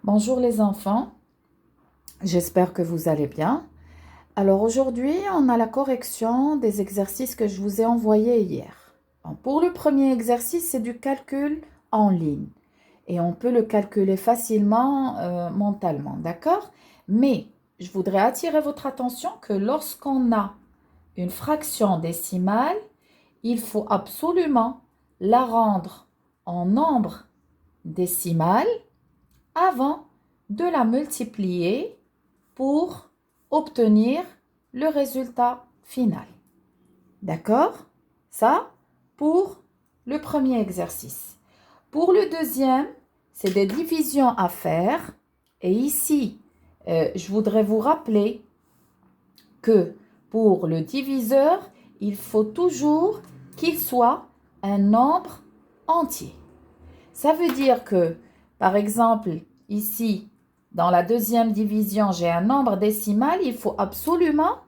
Bonjour les enfants, j'espère que vous allez bien. Alors aujourd'hui, on a la correction des exercices que je vous ai envoyés hier. Bon, pour le premier exercice, c'est du calcul en ligne et on peut le calculer facilement mentalement, d'accord? Mais je voudrais attirer votre attention que lorsqu'on a une fraction décimale, il faut absolument la rendre en nombre décimal avant de la multiplier pour obtenir le résultat final. D'accord? Ça, pour le premier exercice. Pour le deuxième, c'est des divisions à faire. Et ici, je voudrais vous rappeler que pour le diviseur, il faut toujours qu'il soit un nombre entier. Ça veut dire que, par exemple, ici, dans la deuxième division, j'ai un nombre décimal, il faut absolument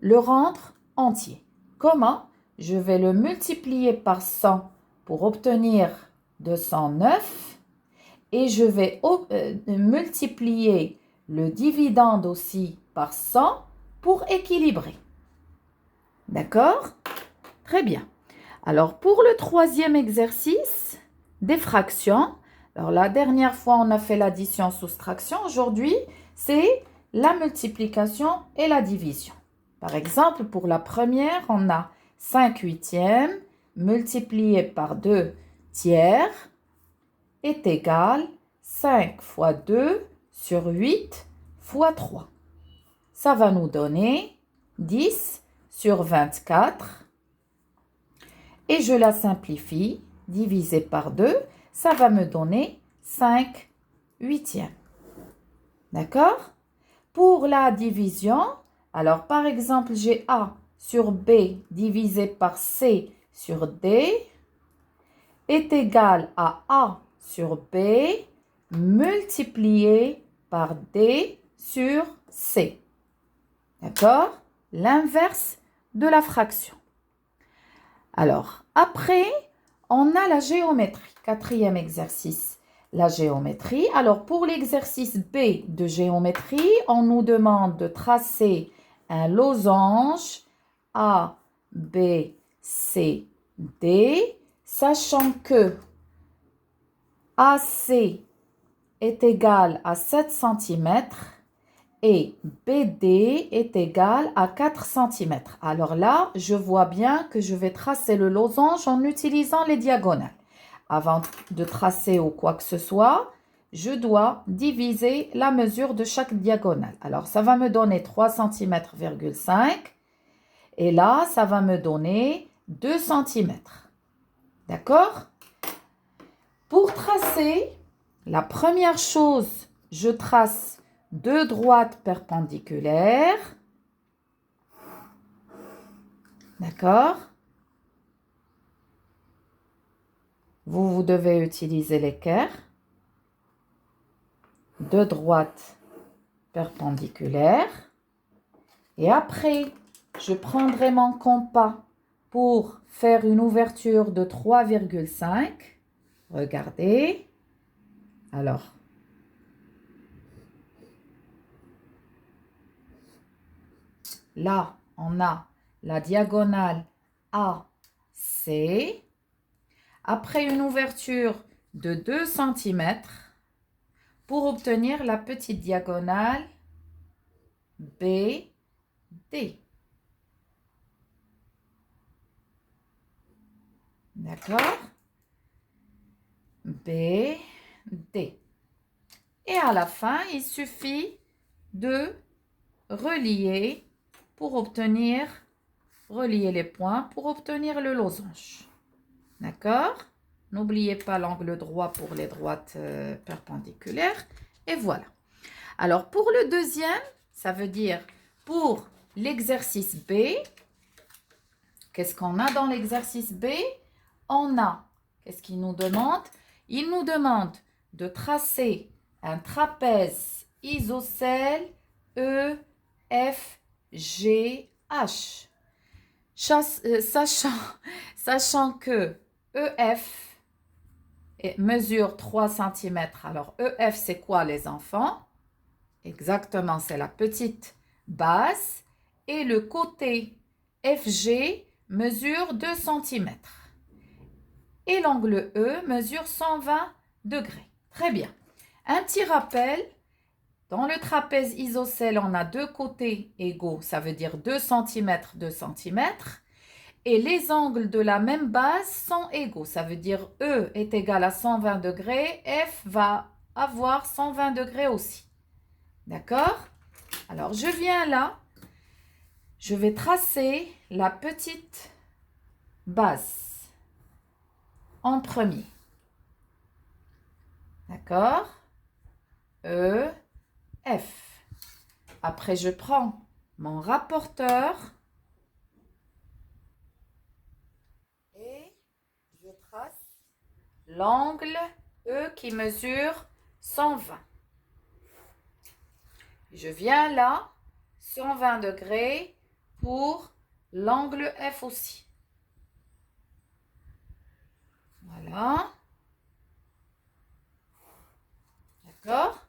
le rendre entier. Comment? Je vais le multiplier par 100 pour obtenir 209 et je vais multiplier le dividende aussi par 100 pour équilibrer. D'accord? Très bien. Alors, pour le troisième exercice, des fractions. Alors, la dernière fois, on a fait l'addition-soustraction. Aujourd'hui, c'est la multiplication et la division. Par exemple, pour la première, on a 5 huitièmes multiplié par 2 tiers est égal 5 fois 2 sur 8 fois 3. Ça va nous donner 10 sur 24. Et je la simplifie, divisé par 2, ça va me donner 5 huitièmes. D'accord? Pour la division, alors par exemple, j'ai A sur B divisé par C sur D est égal à A sur B multiplié par D sur C. D'accord? L'inverse de la fraction. Alors, après, on a la géométrie. Quatrième exercice, la géométrie. Alors, pour l'exercice B de géométrie, on nous demande de tracer un losange A, B, C, D, sachant que AC est égal à 7 cm et BD est égal à 4 cm. Alors là, je vois bien que je vais tracer le losange en utilisant les diagonales. Avant de tracer ou quoi que ce soit, je dois diviser la mesure de chaque diagonale. Alors, ça va me donner 3 cm,5 et là, ça va me donner 2 cm. D'accord? Pour tracer, la première chose, je trace deux droites perpendiculaires. D'accord? Vous devez utiliser l'équerre. Deux droites perpendiculaires. Et après, je prendrai mon compas pour faire une ouverture de 3,5. Regardez. Alors, là, on a la diagonale AC. Après une ouverture de 2 cm pour obtenir la petite diagonale BD. D'accord? BD. Et à la fin, il suffit de relier les points pour obtenir le losange. D'accord? N'oubliez pas l'angle droit pour les droites perpendiculaires. Et voilà. Alors, pour le deuxième, ça veut dire pour l'exercice B, qu'est-ce qu'on a dans l'exercice B? On a, qu'est-ce qu'il nous demande? Il nous demande de tracer un trapèze isocèle EFGH. Sachant que EF mesure 3 cm. Alors, EF, c'est quoi les enfants? Exactement, c'est la petite base. Et le côté FG mesure 2 cm. Et l'angle E mesure 120 degrés. Très bien. Un petit rappel, dans le trapèze isocèle, on a deux côtés égaux, ça veut dire 2 cm, 2 cm. Et les angles de la même base sont égaux, ça veut dire E est égal à 120 degrés, F va avoir 120 degrés aussi. D'accord? Alors, je viens là, je vais tracer la petite base en premier. D'accord? E, F. Après, je prends mon rapporteur et je trace l'angle E qui mesure 120. Je viens là, 120 degrés pour l'angle F aussi. Voilà. D'accord?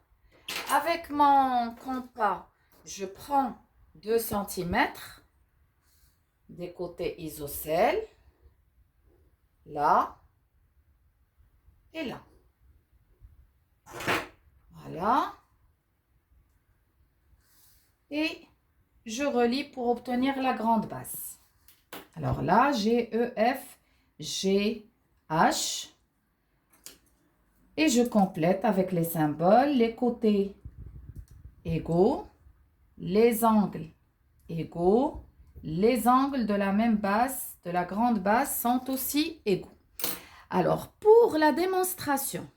Avec mon compas, je prends 2 cm des côtés isocèles, là et là. Voilà. Et je relie pour obtenir la grande base. Alors là, j'ai EF, G, H. Et je complète avec les symboles, les côtés égaux, les angles égaux, les angles de la même base, de la grande base, sont aussi égaux. Alors, pour la démonstration,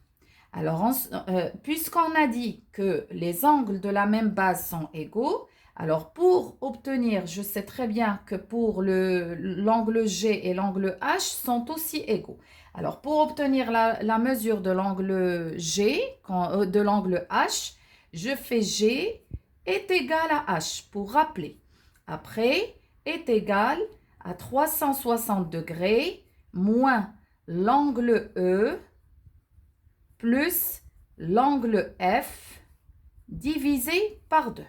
puisqu'on a dit que les angles de la même base sont égaux, alors pour obtenir, je sais très bien que pour l'angle G et l'angle H sont aussi égaux. Alors pour obtenir la mesure de l'angle G, de l'angle H, je fais G est égal à H pour rappeler. Après, est égal à 360 degrés moins l'angle E plus l'angle F divisé par 2.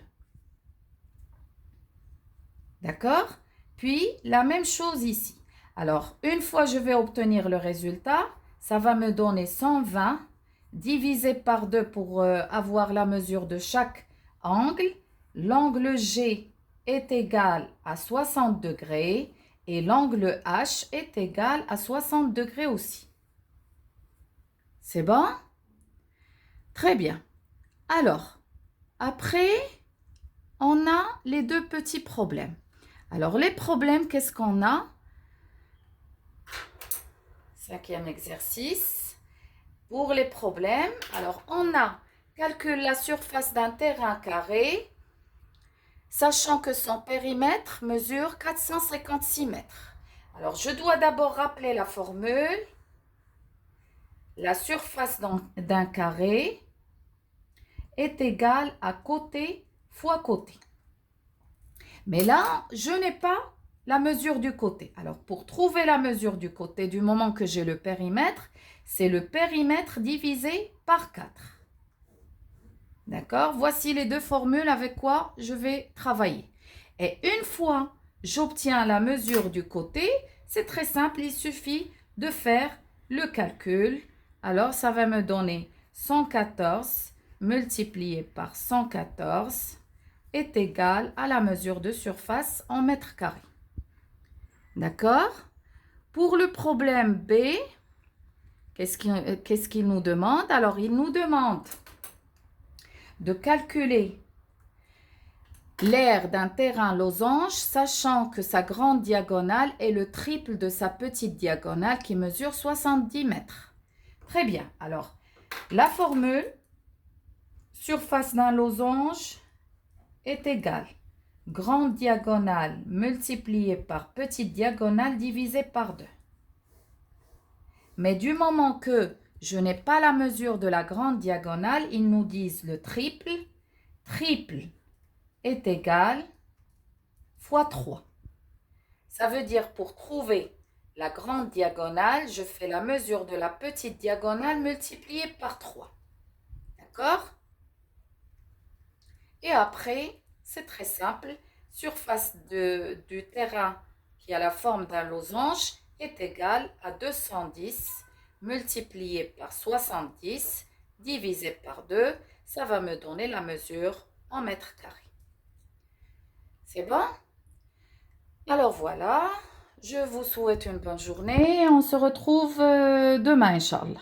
D'accord? Puis, la même chose ici. Alors, une fois je vais obtenir le résultat, ça va me donner 120 divisé par 2 pour avoir la mesure de chaque angle. L'angle G est égal à 60 degrés et l'angle H est égal à 60 degrés aussi. C'est bon? Très bien. Alors, après, on a les deux petits problèmes. Alors, les problèmes, qu'est-ce qu'on a? 5e exercice. Pour les problèmes, alors on a calcule la surface d'un terrain carré, sachant que son périmètre mesure 456 mètres. Alors, je dois d'abord rappeler la formule. La surface d'un carré est égale à côté fois côté. Mais là, je n'ai pas la mesure du côté. Alors, pour trouver la mesure du côté, du moment que j'ai le périmètre, c'est le périmètre divisé par 4. D'accord? Voici les deux formules avec quoi je vais travailler. Et une fois j'obtiens la mesure du côté, c'est très simple, il suffit de faire le calcul. Alors, ça va me donner 114 multiplié par 114 est égal à la mesure de surface en mètres carrés. D'accord? Pour le problème B, qu'est-ce qu'il nous demande? Alors, il nous demande de calculer l'aire d'un terrain losange, sachant que sa grande diagonale est le triple de sa petite diagonale qui mesure 70 mètres. Très bien. Alors, la formule, surface d'un losange est égale grande diagonale multipliée par petite diagonale divisée par 2. Mais du moment que je n'ai pas la mesure de la grande diagonale, ils nous disent le triple. Triple est égal fois 3. Ça veut dire pour trouver la grande diagonale, je fais la mesure de la petite diagonale multipliée par 3. D'accord? Et après, c'est très simple. Surface du terrain qui a la forme d'un losange est égale à 210 multiplié par 70 divisé par 2. Ça va me donner la mesure en mètres carrés. C'est bon? Alors voilà, je vous souhaite une bonne journée. On se retrouve demain, Inch'Allah.